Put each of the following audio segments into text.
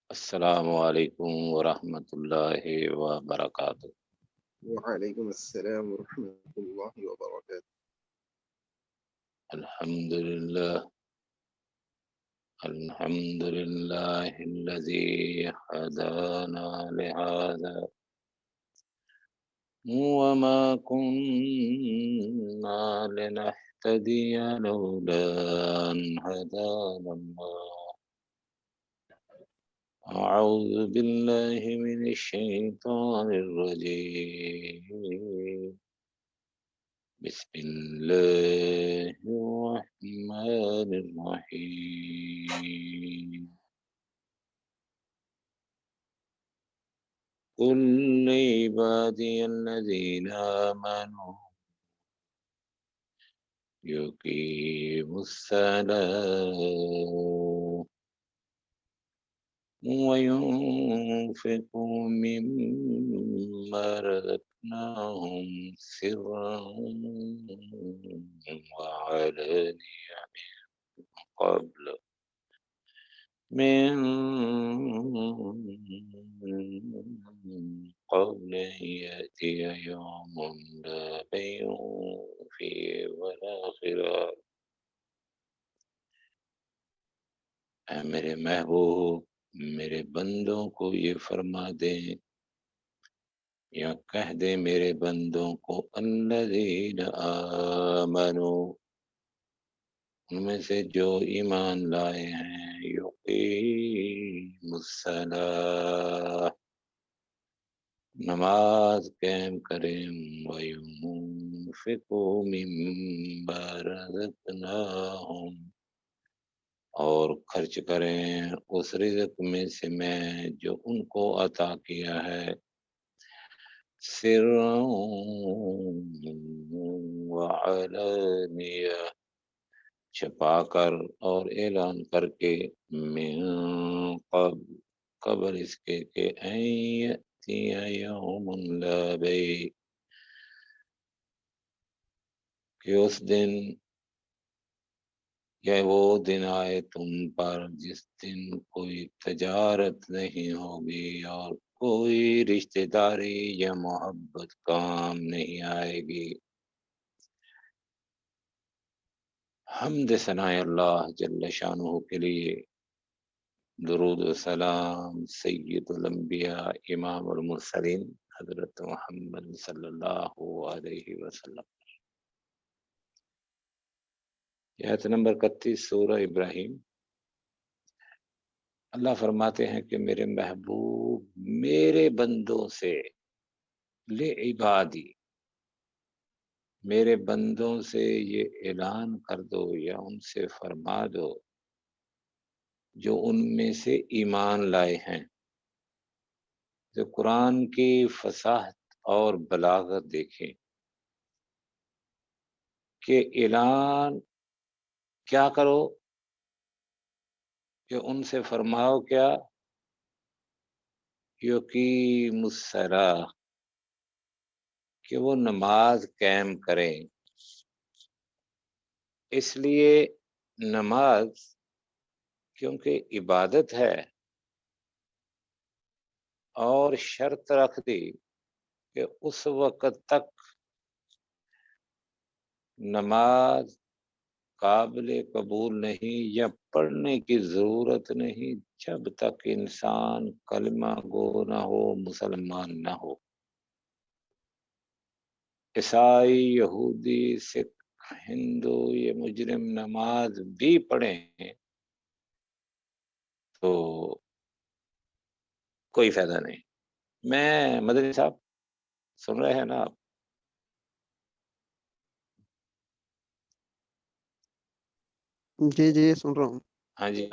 السلام علیکم ورحمۃ اللہ وبرکاتہ۔ وعلیکم السلام ورحمۃ اللہ وبرکاتہ۔ الحمد للہ الحمد للہ الذی ہدانا لہذا وما كنا لنهتدی لولا ان هدانا اللہ۔ اعوذ باللہ من الشیطان الرجیم، بسم الله الرحمن الرحيم۔ قل لعبادي الذين آمنوا يقيموا الصلاة وينفقوا مما رزقناهم سرا وعلانية من قبل أن يأتي يوم لا بيع فيه ولا خلال۔ اے میرے محبوب، میرے بندوں کو یہ فرما دیں یا کہہ دیں میرے بندوں کو، الذین آمنوا، ان میں سے جو ایمان لائے ہیں، یقیم الصلاۃ، نماز قائم کریں، وَيُنفِقُوا مِمَّا رَزَقْنَاهُمْ، اور خرچ کریں اس رزق میں سے میں جو ان کو عطا کیا ہے، سرا وعلانیہ، چھپا کر اور اعلان کر کے، من قبل اس کے کہ ان یأتی یوم لا بیع، کہ اس دن یا وہ دن آئے تم پر جس دن کوئی تجارت نہیں ہوگی اور کوئی رشتہ داری یا محبت کام نہیں آئے گی۔ حمد ثناء اللہ جل شانہ کے لیے، درود و سلام سید الانبیاء امام المرسلین حضرت محمد صلی اللہ علیہ وسلم۔ آیت نمبر 31 سورہ ابراہیم۔ اللہ فرماتے ہیں کہ میرے محبوب، میرے بندوں سے، لعبادی، میرے بندوں سے یہ اعلان کر دو یا ان سے فرما دو جو ان میں سے ایمان لائے ہیں۔ جو قرآن کی فصاحت اور بلاغت دیکھیں کہ اعلان کیا کرو، کہ ان سے فرماؤ کیا، یقیم الصلاۃ، کہ وہ نماز قائم کریں۔ اس لیے نماز کیونکہ عبادت ہے اور شرط رکھ دی کہ اس وقت تک نماز قابل قبول نہیں یا پڑھنے کی ضرورت نہیں جب تک انسان کلمہ گو نہ ہو، مسلمان نہ ہو۔ عیسائی، یہودی، سکھ، ہندو یہ مجرم نماز بھی پڑھیں تو کوئی فائدہ نہیں۔ میں مدنی صاحب سن رہے ہیں نا آپ؟ جی جی سن رہا ہوں۔ ہاں جی،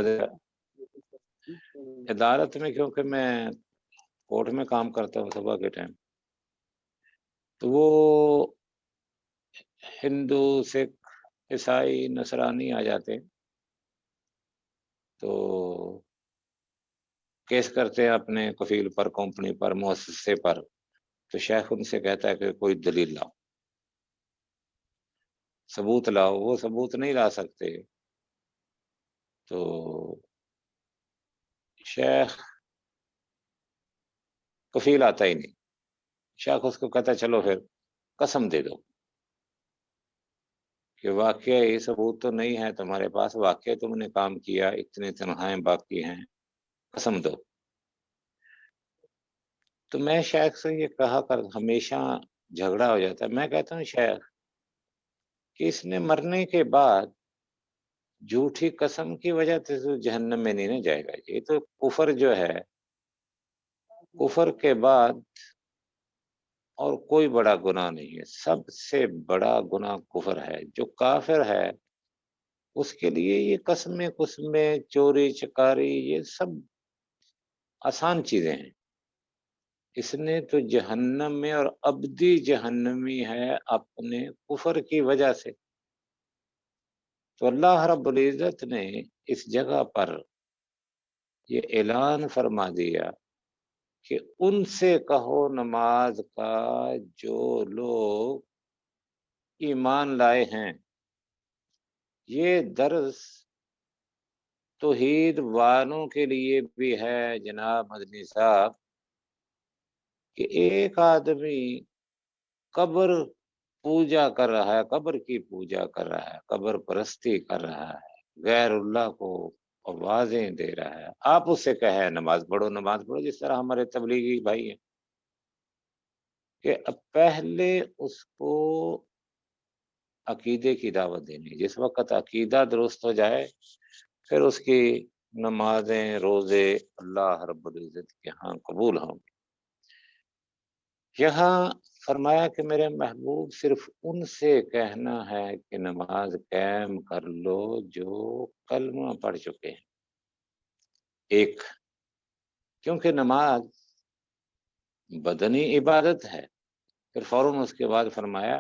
عدالت میں کیونکہ میں کورٹ میں کام کرتا ہوں صبح کے ٹائم، تو وہ ہندو، سکھ، عیسائی، نصرانی آ جاتے ہیں تو کیس کرتے ہیں اپنے کفیل پر، کمپنی پر، مؤسسے پر، تو شیخ ان سے کہتا ہے کہ کوئی دلیل لاؤ، ثبوت لاؤ۔ وہ ثبوت نہیں لا سکتے تو شیخ کفیل آتا ہی نہیں۔ شیخ اس کو کہتا چلو پھر قسم دے دو کہ واقعہ یہ ثبوت تو نہیں ہے تمہارے پاس، واقعہ تم نے کام کیا، اتنے تنخواہیں باقی ہیں، قسم دو۔ تو میں شیخ سے یہ کہا کر، ہمیشہ جھگڑا ہو جاتا ہے، میں کہتا ہوں شیخ کہ اس نے مرنے کے بعد جھوٹی قسم کی وجہ سے تو جہنم میں نہیں نہ جائے گا۔ یہ تو کفر جو ہے، کفر کے بعد اور کوئی بڑا گناہ نہیں ہے، سب سے بڑا گناہ کفر ہے۔ جو کافر ہے اس کے لیے یہ قسمیں قسمیں، چوری چکاری، یہ سب آسان چیزیں ہیں۔ اس نے تو جہنم میں اور ابدی جہنمی ہے اپنے کفر کی وجہ سے۔ تو اللہ رب العزت نے اس جگہ پر یہ اعلان فرما دیا کہ ان سے کہو نماز کا جو لوگ ایمان لائے ہیں۔ یہ درس توحید والوں کے لیے بھی ہے جناب مدنی صاحب، کہ ایک آدمی قبر پوجا کر رہا ہے، قبر کی پوجا کر رہا ہے، قبر پرستی کر رہا ہے، غیر اللہ کو آوازیں دے رہا ہے، آپ اس سے کہیں نماز پڑھو نماز پڑھو، جس طرح ہمارے تبلیغی بھائی ہیں کہ اب پہلے اس کو عقیدے کی دعوت دینی، جس وقت عقیدہ درست ہو جائے پھر اس کی نمازیں روزے اللہ رب العزت کے ہاں قبول ہوں گے۔ یہاں فرمایا کہ میرے محبوب صرف ان سے کہنا ہے کہ نماز قائم کر لو جو کلمہ پڑھ چکے ہیں۔ ایک، کیونکہ نماز بدنی عبادت ہے، پھر فوراً اس کے بعد فرمایا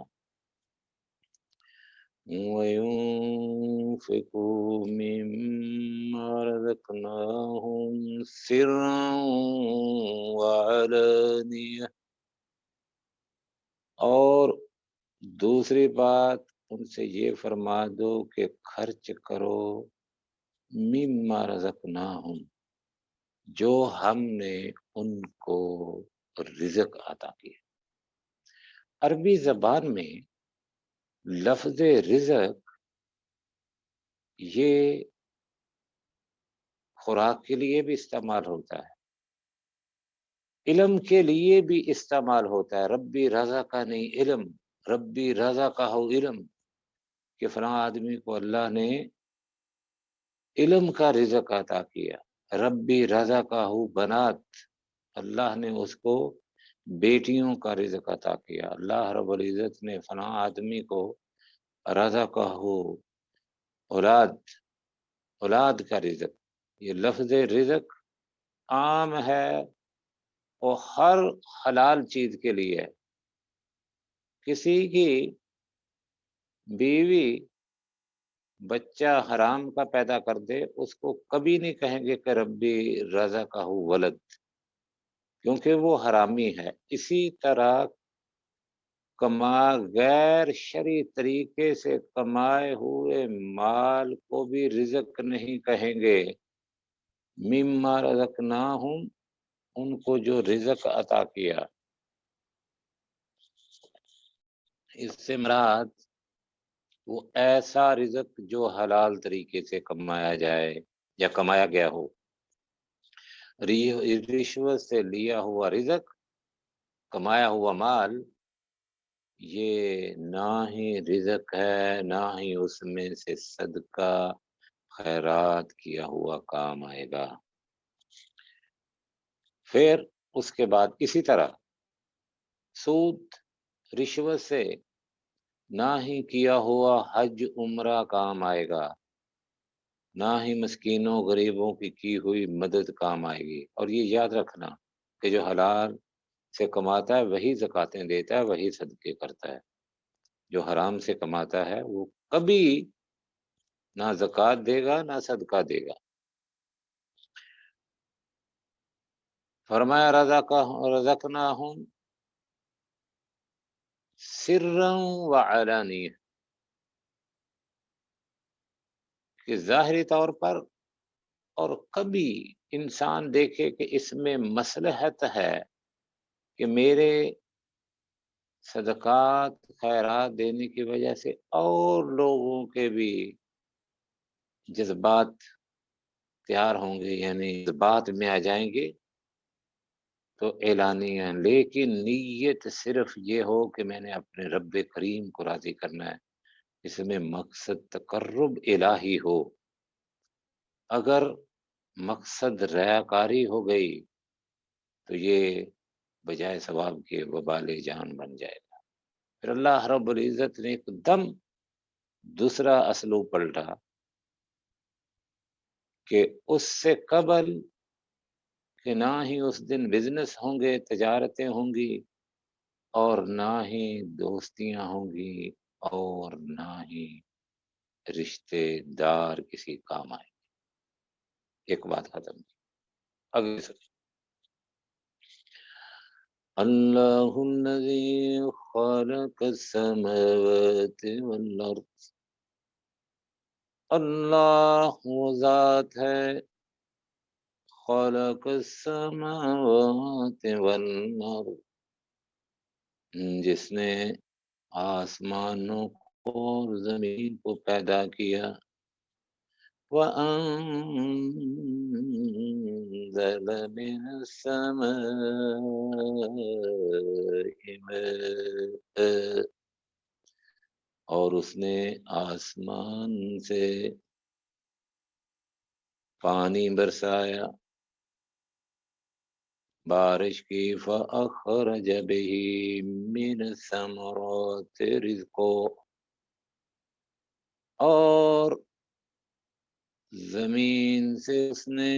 وَيُنْفِقُوا مِمَّا رَزَقْنَاهُمْ سِرًّا وَعَلَانِيَةً، اور دوسری بات ان سے یہ فرما دو کہ خرچ کرو مما رزقناہم، جو ہم نے ان کو رزق عطا کیا۔ عربی زبان میں لفظ رزق یہ خوراک کے لیے بھی استعمال ہوتا ہے، علم کے لیے بھی استعمال ہوتا ہے۔ ربی رزقنی علم، ربی رزقہ علم، کہ فلاں آدمی کو اللہ نے علم کا رزق عطا کیا۔ ربی رزقہ بنات، اللہ نے اس کو بیٹیوں کا رزق عطا کیا۔ اللہ رب العزت نے فلاں آدمی کو رزقہ اولاد، اولاد کا رزق۔ یہ لفظ رزق عام ہے اور ہر حلال چیز کے لیے ہے۔ کسی کی بیوی بچہ حرام کا پیدا کر دے، اس کو کبھی نہیں کہیں گے کہ ربی رزقہ ولد، کیونکہ وہ حرامی ہے۔ اسی طرح غیر شرعی طریقے سے کمائے ہوئے مال کو بھی رزق نہیں کہیں گے۔ مما رزقناہم، ان کو جو رزق عطا کیا، اس سے مراد وہ ایسا رزق جو حلال طریقے سے کمایا جائے یا کمایا گیا ہو۔ رشوت سے لیا ہوا رزق، کمایا ہوا مال، یہ نہ ہی رزق ہے، نہ ہی اس میں سے صدقہ خیرات کیا ہوا کام آئے گا۔ پھر اس کے بعد اسی طرح سود، رشوت سے نہ ہی کیا ہوا حج عمرہ کام آئے گا، نہ ہی مسکینوں غریبوں کی ہوئی مدد کام آئے گی۔ اور یہ یاد رکھنا کہ جو حلال سے کماتا ہے وہی زکاتیں دیتا ہے، وہی صدقے کرتا ہے۔ جو حرام سے کماتا ہے وہ کبھی نہ زکات دے گا نہ صدقہ دے گا۔ فرمایا رزقناہم سرا وعلانیہ، کہ ظاہری طور پر اور کبھی انسان دیکھے کہ اس میں مصلحت ہے کہ میرے صدقات خیرات دینے کی وجہ سے اور لوگوں کے بھی جذبات تیار ہوں گے، یعنی جذبات میں آ جائیں گے تو اعلانیہ ہیں، لیکن نیت صرف یہ ہو کہ میں نے اپنے رب کریم کو راضی کرنا ہے، اس میں مقصد تقرب الہی ہو۔ اگر مقصد ریاکاری ہو گئی تو یہ بجائے ثواب کے وبال جان بن جائے گا۔ پھر اللہ رب العزت نے ایک دم دوسرا اسلوب پلٹا کہ اس سے قبل کہ نہ ہی اس دن بزنس ہوں گے، تجارتیں ہوں گی، اور نہ ہی دوستیاں ہوں گی، اور نہ ہی رشتے دار کسی کام آئے۔ ایک بات ختم کی۔ اگلی سوچ، اللہ الذی خلق السماوات والارض، اللہ وہ ذات ہے خلق السماوات والارض، جس نے آسمانوں اور زمین کو پیدا کیا، وَأَنزَلَ مِنَ السَّمَاءِ مَاءً، اور اس نے آسمان سے پانی برسایا، بارش کی، فَأَخْرَجَ بِهِ مِنَ الثَّمَرَاتِ رِزْقًا، اور زمین سے اس نے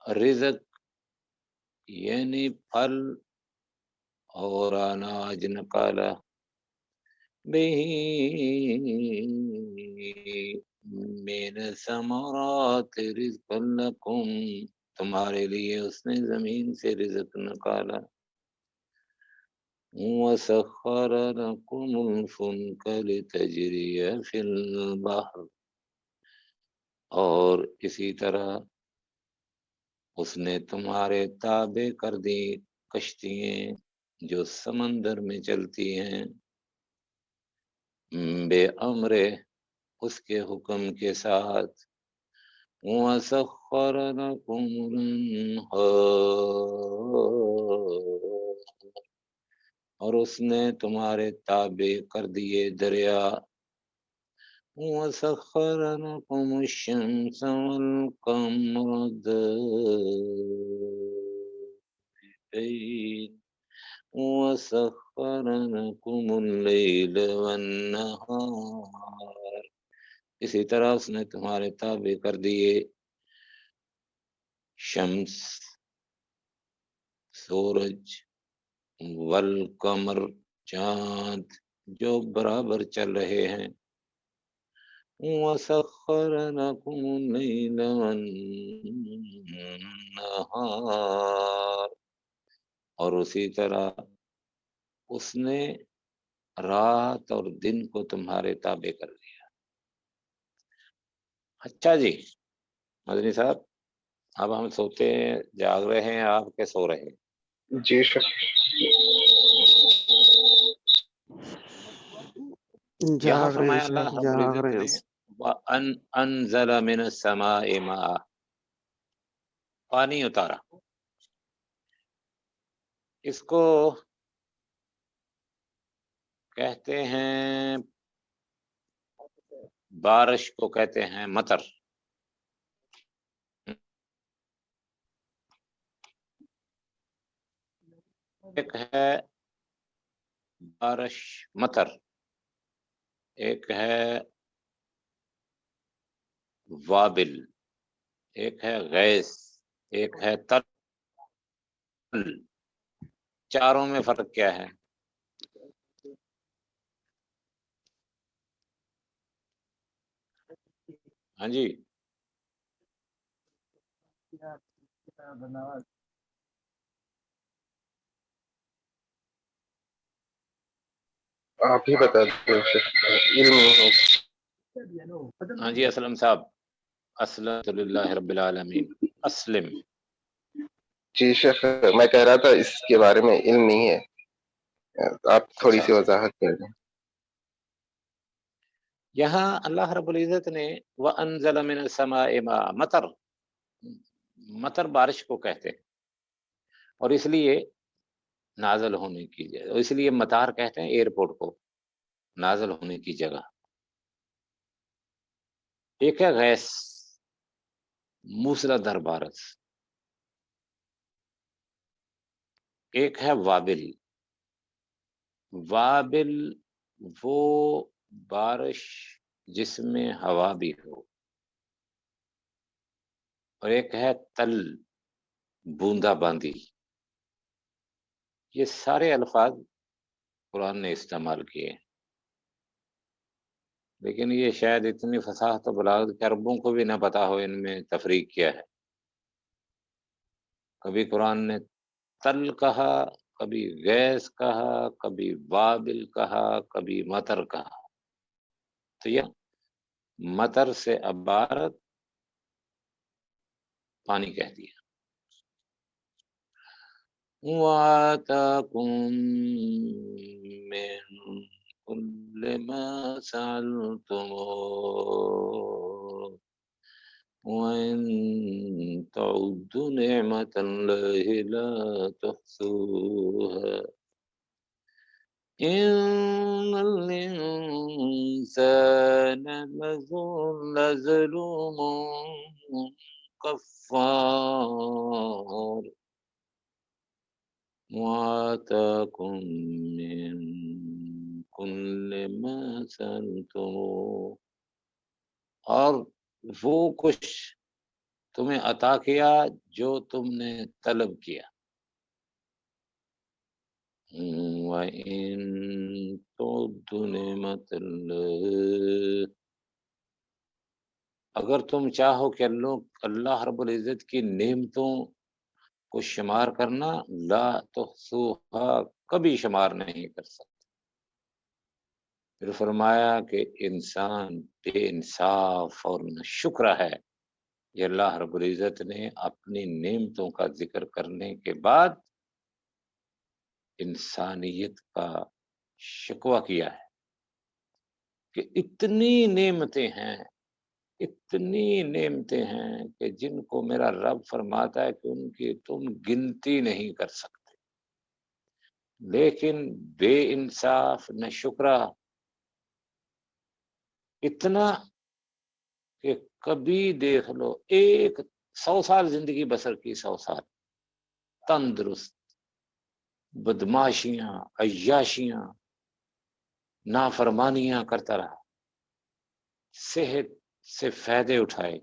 رزق یعنی پھل اور اناج نکالا، بِهِ مِنَ الثَّمَرَاتِ رِزْقًا لَكُمْ، تمہارے لیے اس نے زمین سے رزق نکالا، وَسَخَّرَ لَكُمُ الْفُلْكَ لِتَجْرِيَ فِي الْبَحْرِ، اور اسی طرح اس نے تمہارے تابع کر دی کشتیاں جو سمندر میں چلتی ہیں، بے امرے اس کے حکم کے ساتھ، وَسَخَّرَ لَكُمُ الْأَنْهَارَ، اور اس نے تمہارے تابع کر دیے دریا، وَسَخَّرَ لَكُمُ الشَّمْسَ وَالْقَمَرَ دَائِبَيْنِ، وَسَخَّرَ لَكُمُ اللَّيْلَ وَالنَّهَارَ، اسی طرح اس نے تمہارے تابع کر دیے شمس سورج، والقمر چاند جو برابر چل رہے ہیں، وَسَخَّرَ لَكُمُ اللَّيْلَ وَالنَّهَارَ، اور اسی طرح اس نے رات اور دن کو تمہارے تابع کر دیا۔ اچھا جی مدنی صاحب، اب ہم سوتے ہیں، جاگ رہے ہیں، آپ کے سو رہے ہیں؟ جی شک، یہاں جاگ رہے ہیں فرمایا اللہ شاید، رب جاگ العزت رہے نے ہیں۔ وَأَنزَلَ مِنَ السَّمَاءِ مَاءً، پانی اتارا، اس کو کہتے ہیں بارش کو کہتے ہیں مطر، ایک ہے بارش مطر، ایک ہے وابل، ایک ہے غیث، ایک ہے تل، چاروں میں فرق کیا ہے؟ ہاں جی، آپ ہی بتا دیں شک، علم نہیں ہے۔ ہاں جی اسلم صاحب، اسلمت للہ رب العالمین، اسلم، جی شیخ، میں کہہ رہا تھا اس کے بارے میں علم نہیں ہے، آپ تھوڑی اچھا، سی وضاحت کر دیں۔ یہاں اللہ رب العزت نے وَأَنزَلَ مِنَ السَّمَاءِ مَاءً، مطر بارش کو کہتے ہیں، اور اس لیے نازل ہونے کی جگہ، اس لیے مطار کہتے ہیں ایئرپورٹ کو، نازل ہونے کی جگہ۔ ایک ہے غیث، موسلادھار بارش، ایک ہے وابل۔ وابل وہ بارش جس میں ہوا بھی ہو، اور ایک ہے تل، بوندا باندی۔ یہ سارے الفاظ قرآن نے استعمال کیے ہیں، لیکن یہ شاید اتنی فصاحت و بلاغت کہ عربوں کو بھی نہ پتا ہو ان میں تفریق کیا ہے۔ کبھی قرآن نے تل کہا، کبھی غیث کہا، کبھی وابل کہا، کبھی مطر کہا۔ تو یہ مطر سے عبارت پانی کہہ دیا۔ وَآتَاكُم مِّن كُلِّ مَا سَأَلْتُمُوهُ وَإِن تَعُدُّوا نِعْمَةَ اللَّهِ لَا تُحْصُوهَا إِنَّ الْإِنسَانَ لَظَلُومٌ كَفَّارٌ وَآتَاكُم مِّن كُلِّ مَا سَأَلْتُمُوهُ، اور وہ کچھ تمہیں عطا کیا جو تم نے طلب کیا۔ وَإِن تُعُدُّوا نِعْمَةَ اللَّهِ، اگر تم چاہو کہ اللہ رب العزت کی نعمتوں کو شمار کرنا، لا تحصوها، کبھی شمار نہیں کر سکتے۔ پھر فرمایا کہ انسان بے انصاف اور ناشکرا ہے۔ یہ اللہ رب العزت نے اپنی نعمتوں کا ذکر کرنے کے بعد انسانیت کا شکوہ کیا ہے کہ اتنی نعمتیں ہیں، اتنی نعمتیں ہیں کہ جن کو میرا رب فرماتا ہے کہ ان کی تم گنتی نہیں کر سکتے، لیکن بے انصاف ناشکرا اتنا کہ کبھی دیکھ لو 100 سال زندگی بسر کی، 100 سال تندرست، بدماشیاں، عیاشیاں، نافرمانیاں کرتا رہا، صحت سے فائدے اٹھائے،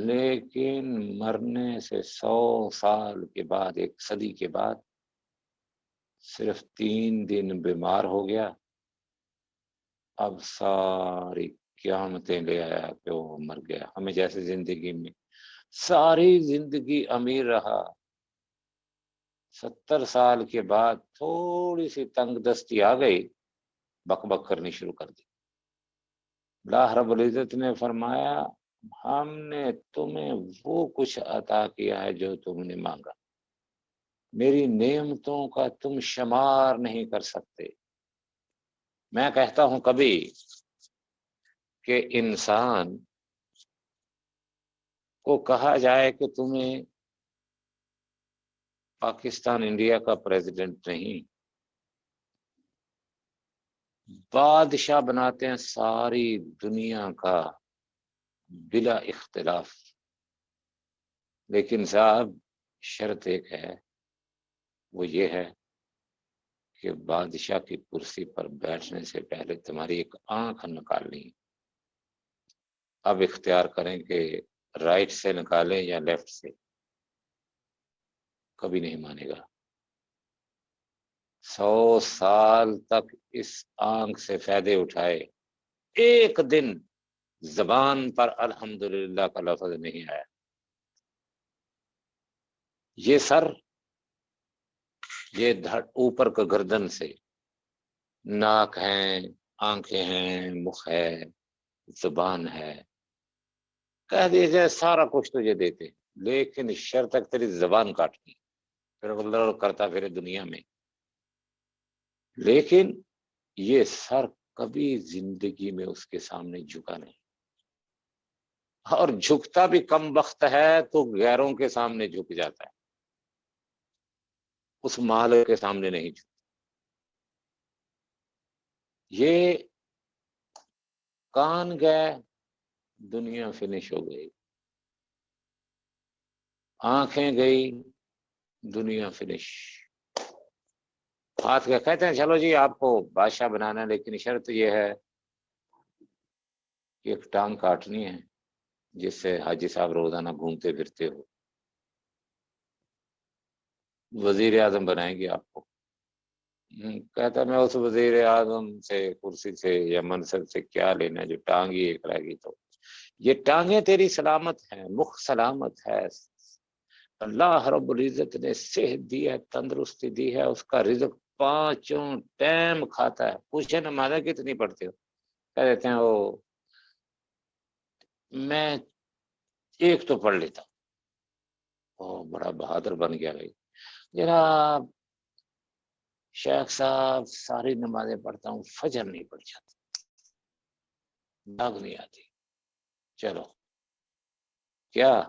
لیکن مرنے سے 100 سال کے بعد، 1 صدی کے بعد صرف 3 دن بیمار ہو گیا، اب ساری قیامتیں لے آیا کہ وہ مر گیا۔ ہمیں جیسے زندگی میں ساری زندگی امیر رہا، 70 سال کے بعد تھوڑی سی تنگ دستی آ گئی، بک بک کرنی شروع کر دی۔ اللہ رب العزت نے فرمایا ہم نے تمہیں وہ کچھ عطا کیا ہے جو تم نے مانگا، میری نعمتوں کا تم شمار نہیں کر سکتے۔ میں کہتا ہوں کبھی کہ انسان کو کہا جائے کہ تمہیں پاکستان انڈیا کا پریزیڈنٹ نہیں، بادشاہ بناتے ہیں ساری دنیا کا بلا اختلاف، لیکن صاحب شرط ایک ہے، وہ یہ ہے کہ بادشاہ کی کرسی پر بیٹھنے سے پہلے تمہاری ایک آنکھ نکالنی، اب اختیار کریں کہ رائٹ سے نکالیں یا لیفٹ سے، کبھی نہیں مانے گا۔ 100 سال تک اس آنکھ سے فائدے اٹھائے، ایک دن زبان پر الحمدللہ کا لفظ نہیں آیا۔ یہ سر، یہ اوپر کا گردن سے، ناک ہیں، آنکھیں ہیں، مخ ہے، زبان ہے، کہہ دیجئے سارا کچھ تجھے دیتے، لیکن شرط تک تیری زبان کاٹنی، پھر اللہ کرتا پھر دنیا میں، لیکن یہ سر کبھی زندگی میں اس کے سامنے جھکا نہیں، اور جھکتا بھی کم وقت ہے تو غیروں کے سامنے جھک جاتا ہے، اس مال کے سامنے نہیں جھکتا۔ یہ کان گئے، دنیا فنش ہو گئی، آنکھیں گئی، دنیا فنش، ہاتھ کے کہتے ہیں چلو جی آپ کو بادشاہ بنانا ہے، لیکن شرط یہ ہے کہ ایک ٹانگ کاٹنی ہے جس سے حاجی صاحب روزانہ گھومتے پھرتے ہو، وزیر اعظم بنائیں گے آپ کو۔ کہتا میں اس وزیر اعظم سے کرسی سے یا منصب سے کیا لینا جو ٹانگ ہی ایک رہ گی، تو یہ ٹانگیں تیری سلامت ہیں، مخ سلامت ہے، اللہ رب العزت نے صحت دی ہے، تندرستی دی ہے، اس کا رزق پانچوں ٹائم کھاتا ہے۔ پوچھے نمازیں کتنی پڑھتے ہو؟ کہہ دیتے ہیں وہ میں ایک تو پڑھ لیتا ہوں، بڑا بہادر بن گیا بھائی، جناب شیخ صاحب ساری نمازیں پڑھتا ہوں، فجر نہیں پڑھ جاتی، داغ نہیں آتی۔ چلو کیا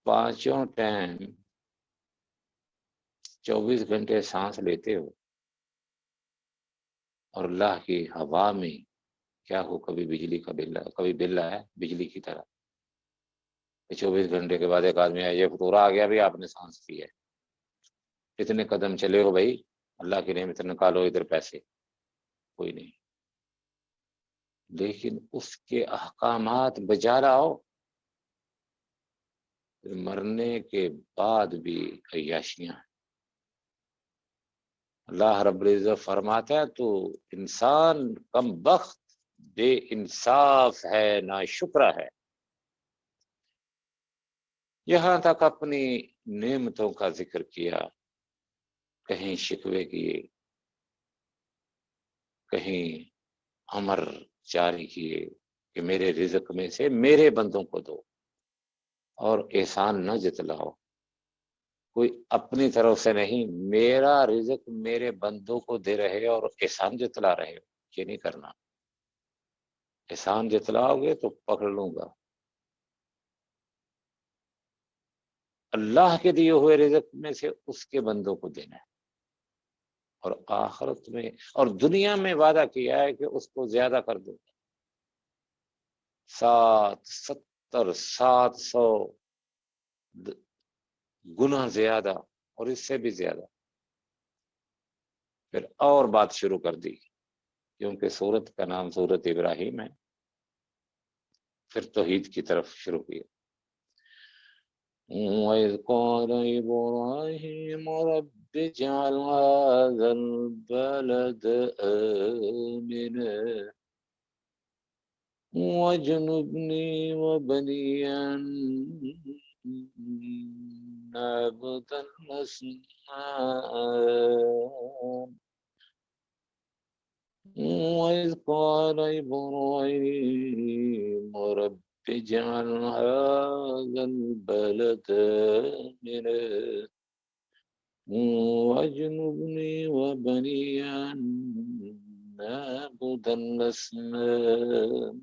پانچوں ٹائم 24 گھنٹے سانس لیتے ہو، اور اللہ کی ہوا میں کیا ہو، کبھی بجلی کا بل، کبھی بل آیا بجلی کی طرح، 24 گھنٹے کے بعد ایک آدمی آیا، یہ فطورہ آ گیا بھی آپ نے سانس لی ہے، کتنے قدم چلے ہو بھائی، اللہ کی نعمت نکالو ادھر پیسے، کوئی نہیں، لیکن اس کے احکامات بجا لاؤ، مرنے کے بعد بھی عیاشیاں۔ اللہ رب العزت فرماتا ہے تو انسان کم بخت بے انصاف ہے، ناشکر ہے، یہاں تک اپنی نعمتوں کا ذکر کیا، کہیں شکوے کیے، کہیں امر جاری کیے کہ میرے رزق میں سے میرے بندوں کو دو، اور احسان نہ جتلاؤ، کوئی اپنی طرف سے نہیں، میرا رزق میرے بندوں کو دے رہے اور احسان جتلا رہے ہو، یہ نہیں کرنا، احسان جتلاؤ گے تو پکڑ لوں گا۔ اللہ کے دیے ہوئے رزق میں سے اس کے بندوں کو دینا ہے، اور آخرت میں اور دنیا میں وعدہ کیا ہے کہ اس کو زیادہ کر دوں گا، 700 گنا زیادہ، اور اس سے بھی زیادہ۔ پھر اور بات شروع کر دی، کیونکہ سورت کا نام سورت ابراہیم ہے، پھر توحید کی طرف شروع کیا۔ وَإِذْ قَالَ إِبْرَاهِيمُ رَبِّ اجْعَلْ هَٰذَا الْبَلَدَ آمِنًا وَاجْنُبْنِي وَبَنِيَّ أَن نَّعْبُدَ الْأَصْنَامَ وَإِذْ قَالَ إِبْرَاهِيمُ رَبِّ اجْعَلْ هَٰذَا الْبَلَدَ آمِنًا وَاجْنُبْنِي وَبَنِيَّ أَن نَّعْبُدَ الْأَصْنَامَ۔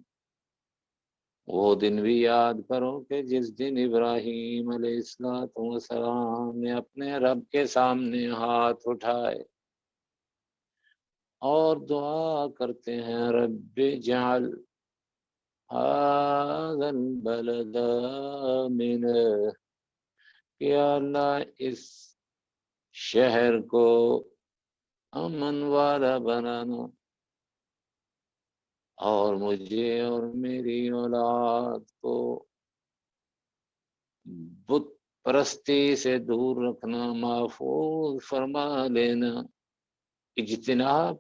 وہ دن بھی یاد کرو کہ جس دن ابراہیم علیہ السلام نے اپنے رب کے سامنے ہاتھ اٹھائے اور دعا کرتے ہیں، رب اجعل هذا البلد آمنا، کہ اللہ اس شہر کو امن والا بنانا، اور مجھے اور میری اولاد کو بت پرستی سے دور رکھنا، محفوظ فرما لینا، اجتناب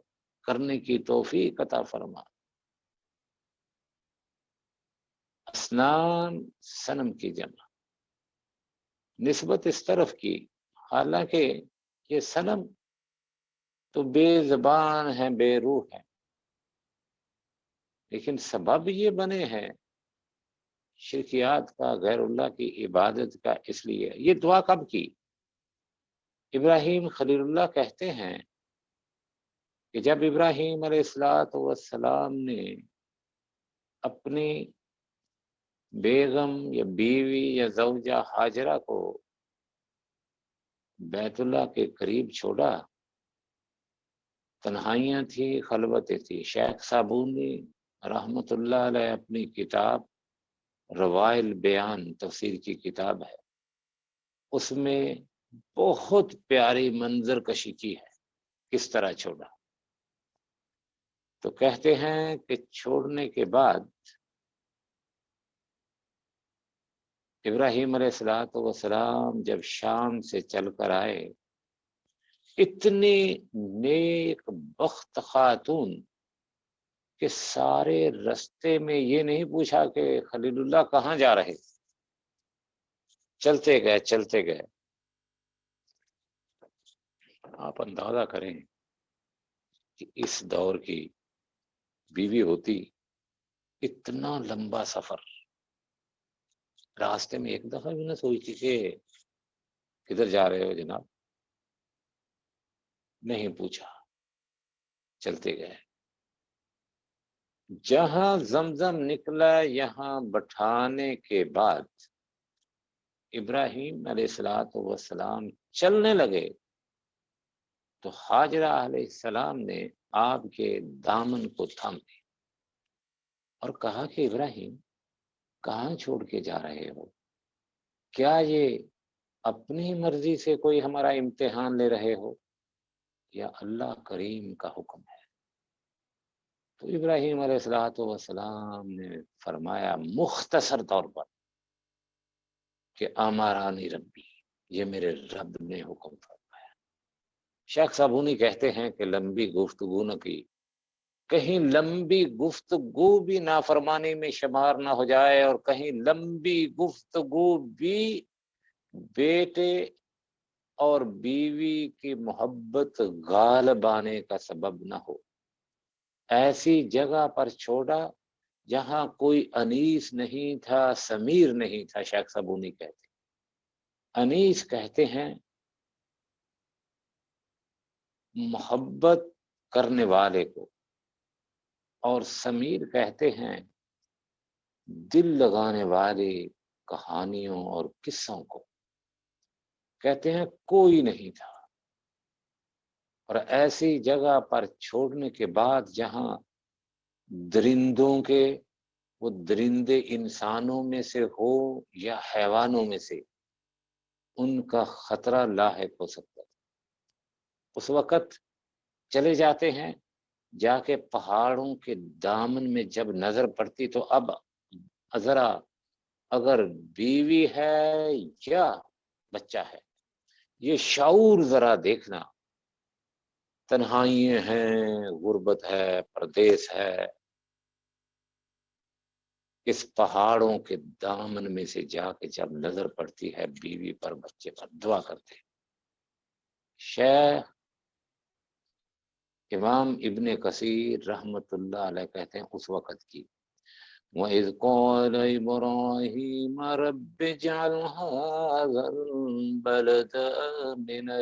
کرنے کی توفیق عطا فرما۔ اسنام صنم کی جمع، نسبت اس طرف کی، حالانکہ یہ صنم تو بے زبان ہے، بے روح ہے، لیکن سبب یہ بنے ہیں شرکیات کا، غیر اللہ کی عبادت کا، اس لیے یہ دعا کب کی؟ ابراہیم خلیل اللہ کہتے ہیں کہ جب ابراہیم علیہ السلام نے اپنی بیگم یا بیوی یا زوجہ ہاجرہ کو بیت اللہ کے قریب چھوڑا، تنہائیاں تھی، خلوتیں تھی، شیخ صابونی رحمت اللہ علیہ اپنی کتاب روائل بیان تفسیر کی کتاب ہے، اس میں بہت پیاری منظر کشی کی ہے کس طرح چھوڑا۔ تو کہتے ہیں کہ چھوڑنے کے بعد ابراہیم علیہ السلام جب شام سے چل کر آئے، اتنی نیک بخت خاتون کہ سارے رستے میں یہ نہیں پوچھا کہ خلیل اللہ کہاں جا رہے، چلتے گئے چلتے گئے۔ آپ اندازہ کریں کہ اس دور کی بیوی ہوتی اتنا لمبا سفر، راستے میں ایک دفعہ بھی نہ سوچتی کہ کدھر جا رہے ہو جناب، نہیں پوچھا، چلتے گئے۔ جہاں زمزم نکلا یہاں بٹھانے کے بعد ابراہیم علیہ السلام چلنے لگے تو ہاجرہ علیہ السلام نے آپ کے دامن کو تھام لیا اور کہا کہ ابراہیم کہاں چھوڑ کے جا رہے ہو؟ کیا یہ اپنی مرضی سے کوئی ہمارا امتحان لے رہے ہو یا اللہ کریم کا حکم ہے؟ تو ابراہیم علیہ السلام نے فرمایا مختصر طور پر کہ امرانی ربی، یہ میرے رب نے حکم فرمایا۔ شیخ صابونی کہتے ہیں کہ لمبی گفتگو نہ کی، کہیں لمبی گفتگو بھی نافرمانی میں شمار نہ ہو جائے اور کہیں لمبی گفتگو بھی بیٹے اور بیوی کی محبت غالب آنے کا سبب نہ ہو۔ ایسی جگہ پر چھوڑا جہاں کوئی انیس نہیں تھا، سمیر نہیں تھا۔ شیخ صابونی کہتے ہیں انیس کہتے ہیں محبت کرنے والے کو، اور سمیر کہتے ہیں دل لگانے والی کہانیوں اور قصوں کو۔ کہتے ہیں کوئی نہیں تھا، اور ایسی جگہ پر چھوڑنے کے بعد جہاں درندوں کے، وہ درندے انسانوں میں سے ہو یا حیوانوں میں سے، ان کا خطرہ لاحق ہو سکتا ہے۔ اس وقت چلے جاتے ہیں، جا کے پہاڑوں کے دامن میں جب نظر پڑتی تو اب ذرا اگر بیوی ہے یا بچہ ہے، یہ شعور ذرا دیکھنا، تنہائیاں ہیں، غربت ہے، پردیس ہے، اس پہاڑوں کے دامن میں سے جا کے جب نظر پڑتی ہے بیوی پر، بچے پر، دعا کرتے ہیں۔ شیخ امام ابن کثیر رحمت اللہ علیہ کہتے ہیں اس وقت کی، وَإِذْ قَالَ إِبْرَاهِيمُ رَبِّ اجْعَلْ هَٰذَا الْبَلَدَ آمِنًا۔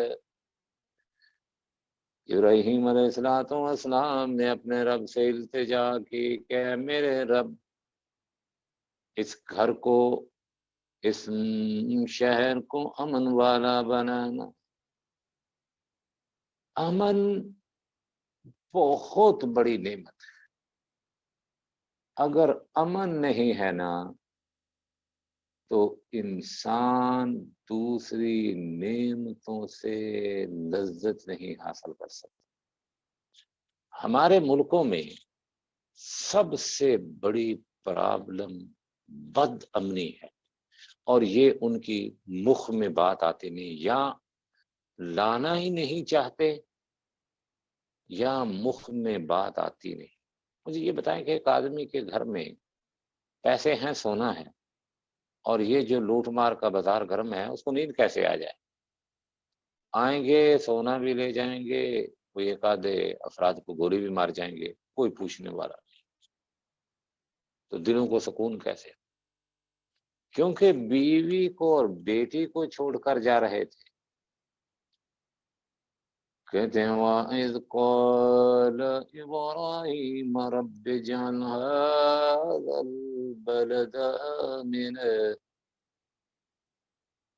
ابراہیم علیہ السلام نے اپنے رب سے التجا کی کہ میرے رب اس گھر کو، اس شہر کو امن والا بنانا۔ امن بہت بڑی نعمت ہے، اگر امن نہیں ہے نا تو انسان دوسری نعمتوں سے لذت نہیں حاصل کر سکتا۔ ہمارے ملکوں میں سب سے بڑی پرابلم بد امنی ہے، اور یہ ان کی مخ میں بات آتی نہیں، یا لانا ہی نہیں چاہتے یا مخ میں بات آتی نہیں۔ مجھے یہ بتائیں کہ ایک آدمی کے گھر میں پیسے ہیں، سونا ہے، اور یہ جو لوٹ مار کا بازار گرم ہے، اس کو نیند کیسے آ جائے؟ آئیں گے، سونا بھی لے جائیں گے، کوئی ایک آدھے افراد کو گولی بھی مار جائیں گے، کوئی پوچھنے والا نہیں، تو دلوں کو سکون کیسے؟ کیونکہ بیوی کو اور بیٹی کو چھوڑ کر جا رہے تھے. کہتے ہیں وَإِذْ قَالَ إِبْرَاهِيمُ رَبِّ اجْعَلْ هَٰذَا الْبَلَدَ آمِنًا.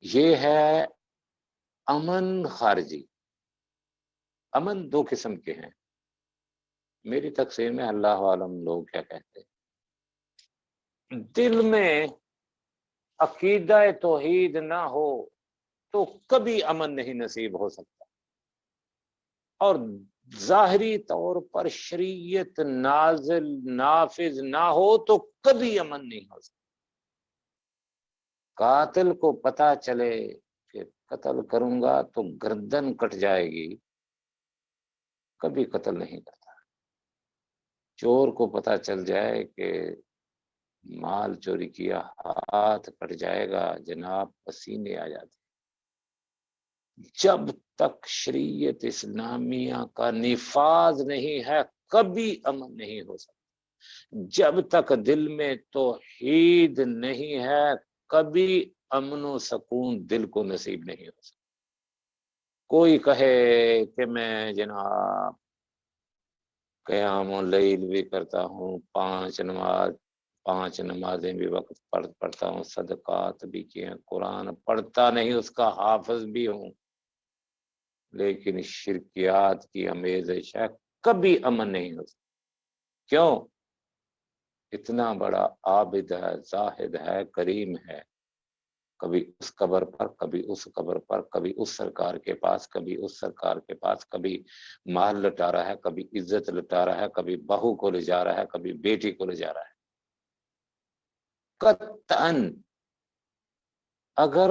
یہ ہے امن خارجی. امن دو قسم کے ہیں. میری تقسیم میں اللہ عالم لوگ کیا کہتے ہیں. دل میں عقیدہ توحید نہ ہو تو کبھی امن نہیں نصیب ہو سکتا، اور ظاہری طور پر شریعت نازل نافذ نہ ہو تو کبھی امن نہیں ہو سکتا. قاتل کو پتا چلے کہ قتل کروں گا تو گردن کٹ جائے گی، کبھی قتل نہیں کرتا. چور کو پتا چل جائے کہ مال چوری کیا، ہاتھ کٹ جائے گا، جناب پسینے آ جاتے. جب تک شریعت اسلامیہ کا نفاذ نہیں ہے کبھی امن نہیں ہو سکتا. جب تک دل میں توحید نہیں ہے کبھی امن و سکون دل کو نصیب نہیں ہو سکتا. کوئی کہے کہ میں جناب قیام اللیل بھی کرتا ہوں، پانچ نمازیں بھی وقت پڑھتا ہوں، صدقات بھی کیے، قرآن پڑھتا نہیں اس کا حافظ بھی ہوں، لیکن شرکیات کی آمیزش ہے، کبھی امن نہیں ہو سکتا. کیوں؟ اتنا بڑا عابد ہے، زاہد ہے، کریم ہے، کبھی اس قبر پر، کبھی اس قبر پر، کبھی اس سرکار کے پاس، کبھی اس سرکار کے پاس، کبھی مال لٹا رہا ہے، کبھی عزت لٹا رہا ہے، کبھی بہو کو لے جا رہا ہے، کبھی بیٹی کو لے جا رہا ہے. قطعاً اگر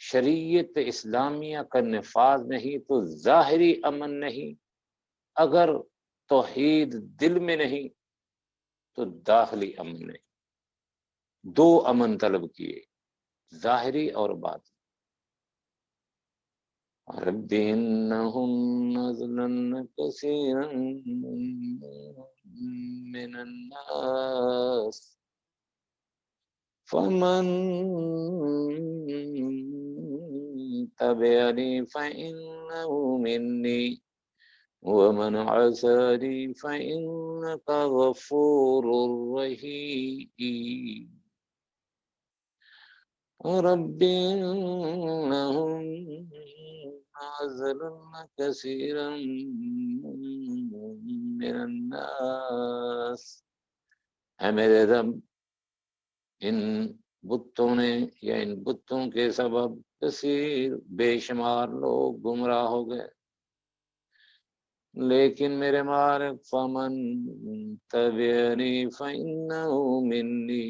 شریعت اسلامیہ کا نفاذ نہیں تو ظاہری امن نہیں، اگر توحید دل میں نہیں تو داخلی امن نہیں. دو امن طلب کیے، ظاہری اور باطنی. رب انہم اضللن کثیرا من الناس فمن تبعنی فإنہ منی ومن عصانی فإنک غفور رحیم. رب انہم اضللن کثیرا من الناس. اے میرے رب، ان بتوں نے یا ان بتوں کے سبب کثیر بے شمار لوگ گمراہ ہو گئے، لیکن میرے مالک فمن تبعنی فإنہ منی،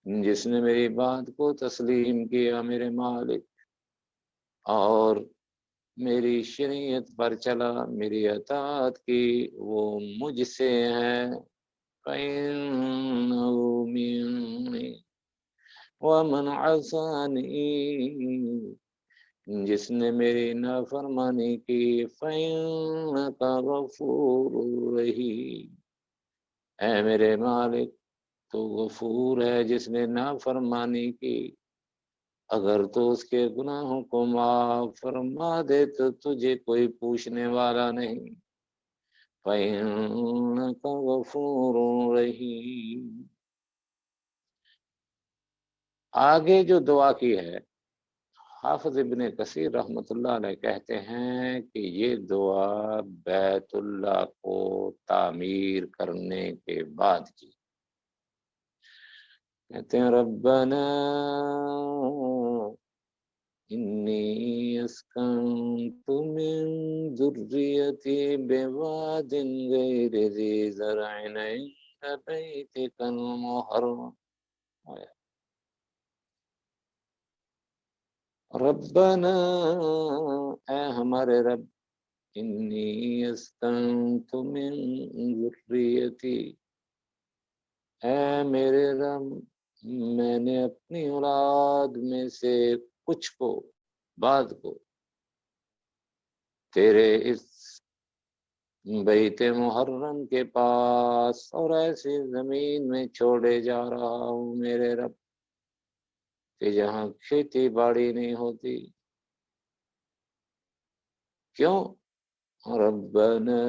جس نے میری بات کو تسلیم کیا میرے مالک اور میری شریعت پر چلا، میری اطاعت کی، وہ مجھ سے ہے. فإنہ منی ومن عصانی، جس نے میری نافرمانی کی، فإنک غفور رحیم، اے میرے مالک تو غفور ہے جس نے نافرمانی کی، اگر تو اس کے گناہوں کو معاف فرما دے تو تجھے کوئی پوچھنے والا نہیں. فإنک غفور رحیم. آگے جو دعا کی ہے حافظ ابن کثیر رحمۃ اللہ علیہ کہتے ہیں کہ یہ دعا بیت اللہ کو تعمیر کرنے کے بعد کی. کہتے ہیں ربنا انی اسکنت من ذریتی بواد غیر ذی زرع عند بیتک المحرم. ربنا، اے ہمارے رب، انی اسکنت من ذریتی، اے میرے رب، میں نے اپنی اولاد میں سے کچھ کو، بعض کو، تیرے اس بیت محرم کے پاس اور ایسی زمین میں چھوڑے جا رہا ہوں میرے رب کہ جہاں کھیتی باڑی نہیں ہوتی. کیوں؟ ربنا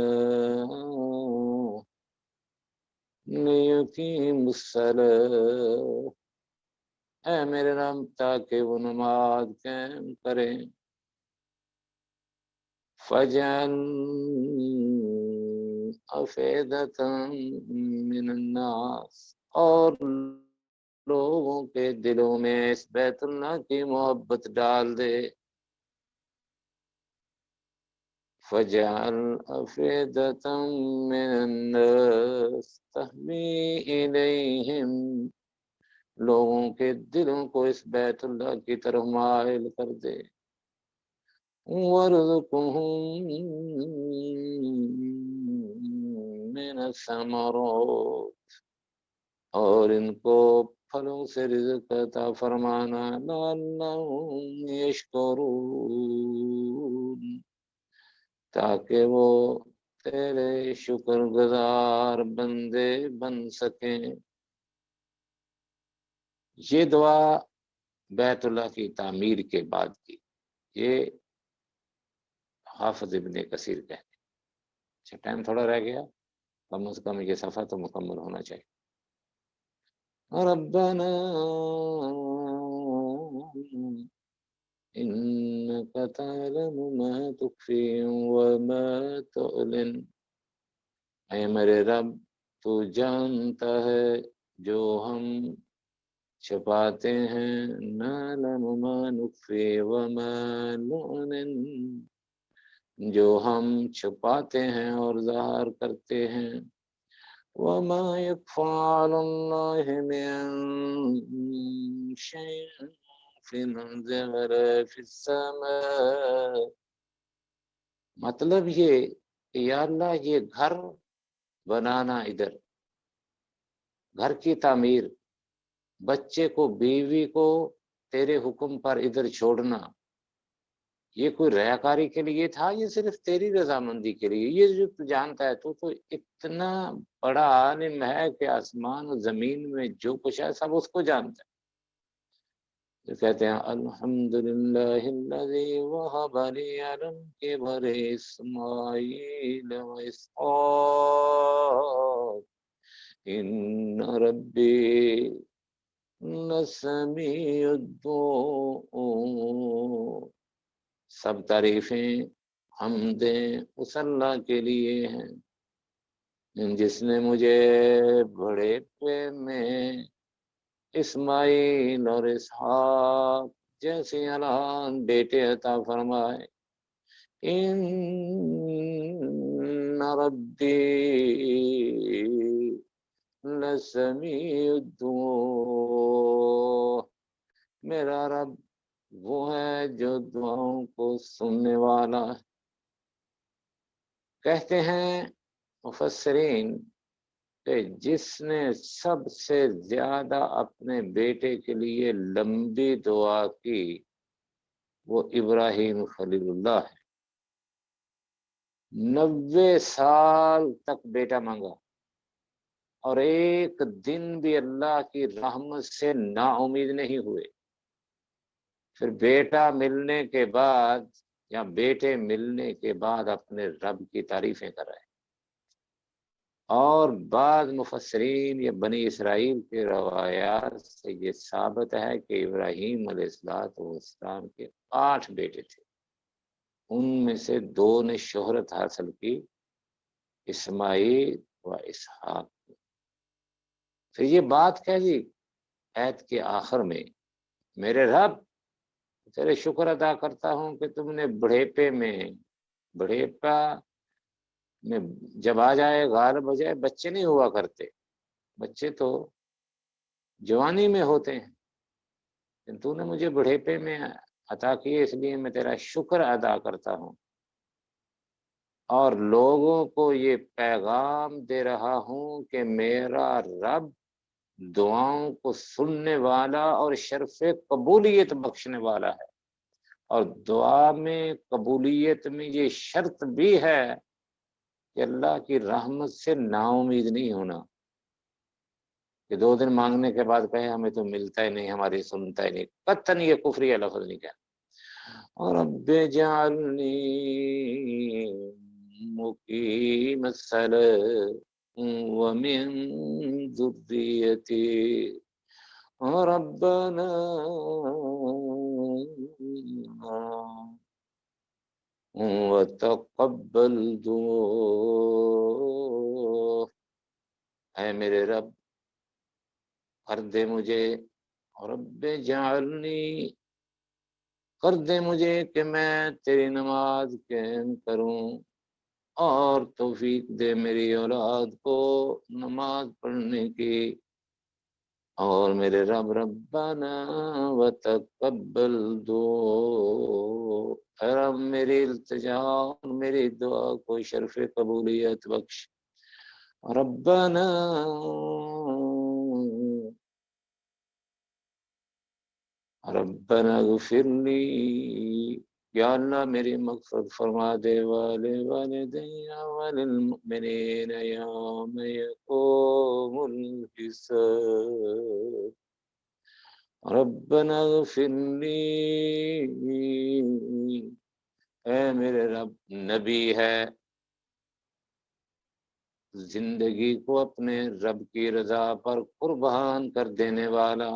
لیقیموا الصلاۃ، اے میرے رب تاکہ وہ نماز قائم کریں. فجعل افئدۃ من الناس، اور لوگوں کے دلوں میں اس بیت اللہ کی محبت ڈال دے. فجعل افئدۃ من الناس تہوی الیہم، لوگوں کے دلوں کو اس بیت اللہ کی طرف مائل کر دے. وارزقہم من الثمرات، اور ان کو پھلوں سے رزق عطا فرمانا. لعلہم یشکرون، تاکہ وہ تیرے شکر گزار بندے بن سکیں. یہ دعا بیت اللہ کی تعمیر کے بعد کی. یہ حافظ ابن کثیر کہتے ہیں. اچھا ٹائم تھوڑا رہ گیا، کم از کم یہ صفحہ تو مکمل ہونا چاہیے. ربنا انک تعلم ما تخفی وما تعلن، اے میرے رب تو جانتا ہے جو ہم چھپاتے ہیں. نعلم ما نخفی وما نعلن، جو ہم چھپاتے ہیں اور ظاہر کرتے ہیں. وما يخفى على الله من شيء في الأرض ولا في السماء. مطلب یہ کہ یا اللہ یہ گھر بنانا، ادھر گھر کی تعمیر، بچے کو بیوی کو تیرے حکم پر ادھر چھوڑنا، یہ کوئی ریاکاری کے لیے تھا، یہ صرف تیری رضامندی کے لیے. یہ جو تو جانتا ہے، تو اتنا بڑا عالم ہے کہ آسمان و زمین میں جو کچھ ہے سب اس کو جانتا ہے. تو کہتے ہیں الحمدللہ الذی وہب لی علی الکبر اسماعیل و اسحاق ان ربی لسمیع الدعاء. سب تعریفیں حمدیں اس اللہ کے لیے ہیں جس نے مجھے بڑے پے میں اسماعیل اور اسحاق جیسے الان بیٹے عطا فرمائے. ان ربی لسمیع الدعاء، میرا رب وہ ہے جو دعاؤں کو سننے والا ہے. کہتے ہیں مفسرین کہ جس نے سب سے زیادہ اپنے بیٹے کے لیے لمبی دعا کی وہ ابراہیم خلیل اللہ ہے. 90 سال تک بیٹا مانگا اور ایک دن بھی اللہ کی رحمت سے نا امید نہیں ہوئے. پھر بیٹا ملنے کے بعد یا بیٹے ملنے کے بعد اپنے رب کی تعریفیں کر رہے ہیں. اور بعض مفسرین یا بنی اسرائیل کے روایات سے یہ ثابت ہے کہ ابراہیم علیہ السلام کے 8 بیٹے تھے، ان میں سے 2 نے شہرت حاصل کی، اسماعیل و اسحاق. پھر یہ بات کہہ دی آیت کے آخر میں، میرے رب تیرے شکر ادا کرتا ہوں کہ تم نے بڑھیپا میں جب آ جائے، غالب ہو جائے، بچے نہیں ہوا کرتے، بچے تو جوانی میں ہوتے ہیں، تو نے مجھے بڑھیپے میں عطا کیے، اس لیے میں تیرا شکر ادا کرتا ہوں. اور لوگوں کو یہ پیغام دے رہا ہوں کہ میرا رب دعاؤں کو سننے والا اور شرف قبولیت بخشنے والا ہے. اور دعا میں قبولیت میں یہ شرط بھی ہے کہ اللہ کی رحمت سے نا امید نہیں ہونا، کہ 2 دن مانگنے کے بعد کہے ہمیں تو ملتا ہی نہیں، ہماری سنتا ہی نہیں، قطعاً یہ کفریہ لفظ نہیں کہنا۔ رب اجعلنی مقیم الصلاۃ ومن ذریتی ربنا وتقبل دعاء، اے میرے رب کر دے مجھے، رب جعلنی کر دے مجھے کہ میں تیری نماز قائم کروں، اور توفیق دے میری اولاد کو نماز پڑھنے کی، اور میرے رب ربنا وتقبل دعاء، اے رب میری التجا اور میری دعا کو شرف قبولیت بخش، ربنا ربنا اغفر لی، یا اللہ میری مغفرت فرما دے، والدین وللمؤمنین یوم یقوم الحساب، ربنا اغفر لی، اے میرے رب نبی ہے زندگی کو اپنے رب کی رضا پر قربان کر دینے والا،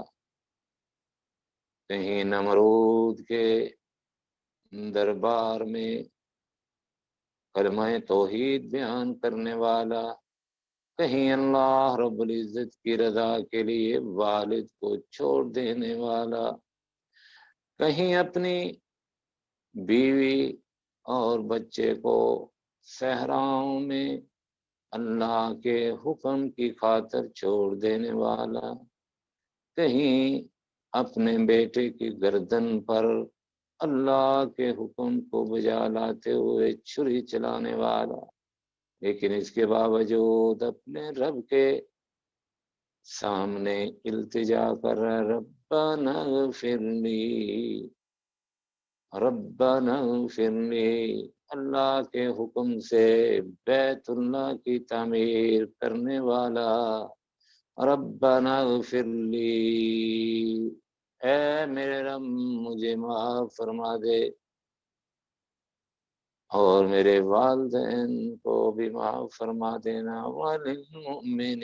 کہیں نمرود کے دربار میں کلمہ توحید بیان کرنے والا، کہیں اللہ رب العزت کی رضا کے لیے والد کو چھوڑ دینے والا، کہیں اپنی بیوی اور بچے کو صحراؤں میں اللہ کے حکم کی خاطر چھوڑ دینے والا، کہیں اپنے بیٹے کی گردن پر اللہ کے حکم کو بجا لاتے ہوئے چھری چلانے والا، لیکن اس کے باوجود اپنے رب کے سامنے التجا کر رہا، ربنا اغفر لی، ربنا اغفر لی، اللہ کے حکم سے بیت اللہ کی تعمیر کرنے والا، ربنا اغفر لی، اے میرے رب مجھے معاف فرما دے، اور میرے والدین کو بھی معاف فرما دینا، وللمؤمنین،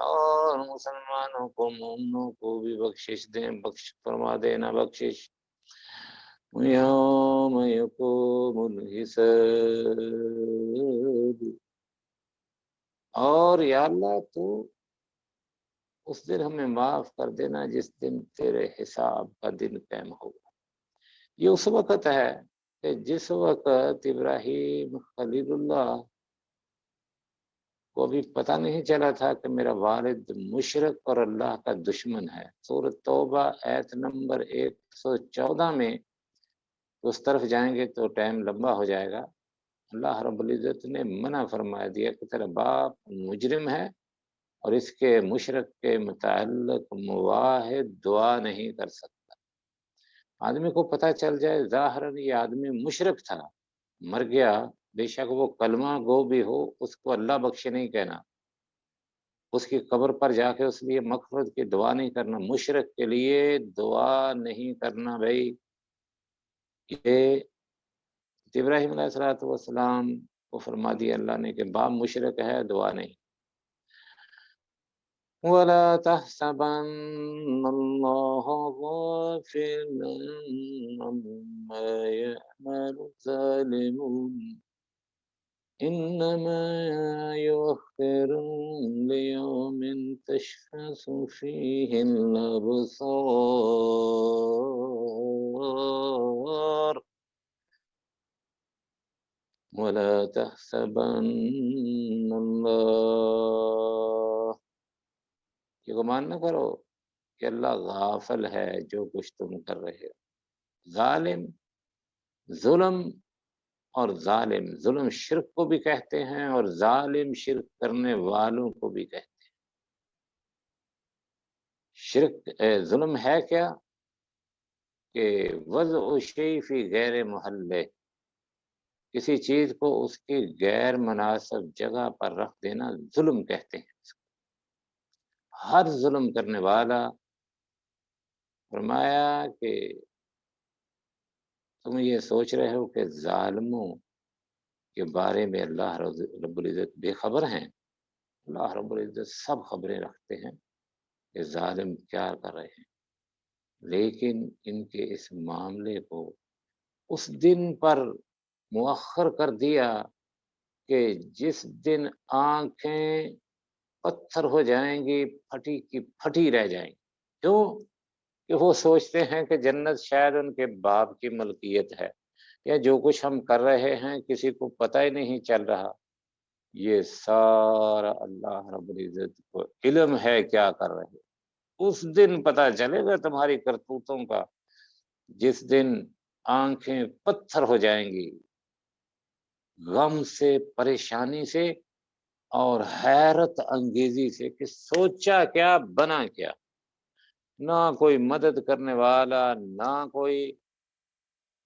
اور مسلمانوں کو مومنوں کو بھی بخشش دیں، بخش فرما دینا بخشش، یوم یقوم الحساب، اور یا اللہ تو اس دن ہمیں معاف کر دینا جس دن تیرے حساب کا دن قائم ہوگا۔ یہ اس وقت ہے کہ جس وقت ابراہیم خلیل اللہ کو بھی پتہ نہیں چلا تھا کہ میرا والد مشرک اور اللہ کا دشمن ہے۔ سورۃ توبہ آیت نمبر 114 میں اس طرف جائیں گے تو ٹائم لمبا ہو جائے گا، اللہ رب العزت نے منع فرما دیا کہ تیرا باپ مجرم ہے اور اس کے مشرک کے متعلق مواحد دعا نہیں کر سکتا۔ آدمی کو پتہ چل جائے ظاہراً یہ آدمی مشرک تھا، مر گیا، بے شک وہ کلمہ گو بھی ہو، اس کو اللہ بخشے نہیں کہنا، اس کی قبر پر جا کے اس لیے مغفرت کی دعا نہیں کرنا، مشرک کے لیے دعا نہیں کرنا بھائی۔ یہ ابراہیم علیہ السلام کو فرما دیا اللہ نے کہ باپ مشرک ہے، دعا نہیں۔ وَلَا تَحْسَبَنَّ اللَّهَ غَافِلًا عَمَّا يَعْمَلُ الظَّالِمُونَ إِنَّمَا يُؤَخِّرُهُمْ لِيَوْمٍ تَشْخَصُ فِيهِ الْأَبْصَارُ وَلَا تَحْسَبَنَّ اللَّهَ، یہ گمان نہ کرو کہ اللہ غافل ہے جو کچھ تم کر رہے ہو۔ ظالم، ظلم اور ظالم، ظلم شرک کو بھی کہتے ہیں اور ظالم شرک کرنے والوں کو بھی کہتے ہیں۔ شرک ظلم ہے کیا کہ وضع شیء فی غیر محلہ، کسی چیز کو اس کی غیر مناسب جگہ پر رکھ دینا ظلم کہتے ہیں۔ ہر ظلم کرنے والا، فرمایا کہ تم یہ سوچ رہے ہو کہ ظالموں کے بارے میں اللہ رب العزت بے خبر ہیں؟ اللہ رب العزت سب خبریں رکھتے ہیں کہ ظالم کیا کر رہے ہیں، لیکن ان کے اس معاملے کو اس دن پر مؤخر کر دیا کہ جس دن آنکھیں پتھر ہو جائیں گی، پھٹی کی پھٹی رہ جائیں گی۔ کیوں؟ کہ وہ سوچتے ہیں کہ جنت شاید ان کے باپ کی ملکیت ہے، یا جو کچھ ہم کر رہے ہیں کسی کو پتہ ہی نہیں چل رہا۔ یہ سارا اللہ رب العزت کو علم ہے کیا کر رہے ہیں۔ اس دن پتہ چلے گا تمہاری کرتوتوں کا، جس دن آنکھیں پتھر ہو جائیں گی، غم سے، پریشانی سے اور حیرت انگیزی سے کہ سوچا کیا بنا کیا۔ نہ کوئی مدد کرنے والا، نہ کوئی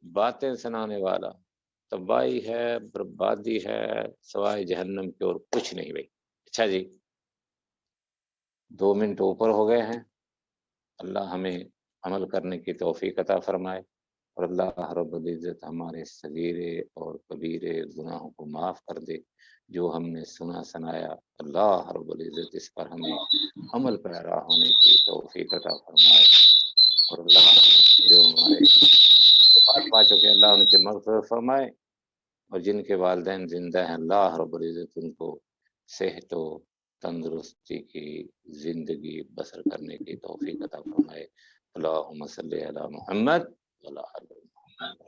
باتیں سنانے والا، تباہی ہے، بربادی ہے، سوائے جہنم کے اور کچھ نہیں بھائی۔ اچھا جی، 2 منٹ اوپر ہو گئے ہیں۔ اللہ ہمیں عمل کرنے کی توفیق عطا فرمائے، اور اللہ رب العزت ہمارے صغیرے اور کبیرے گناہوں کو معاف کر دے۔ جو ہم نے سنا سنایا، اللہ رب العزت اس پر ہمیں عمل پیرا ہونے کی توفیق عطا فرمائے، اور اللہ جو ہمارے وفات پا چکے اللہ ان کے مغفرت فرمائے، اور جن کے والدین زندہ ہیں اللہ رب العزت ان کو صحت و تندرستی کی زندگی بسر کرنے کی توفیق عطا فرمائے۔ اللہم صلی علی محمد وعلی آل محمد۔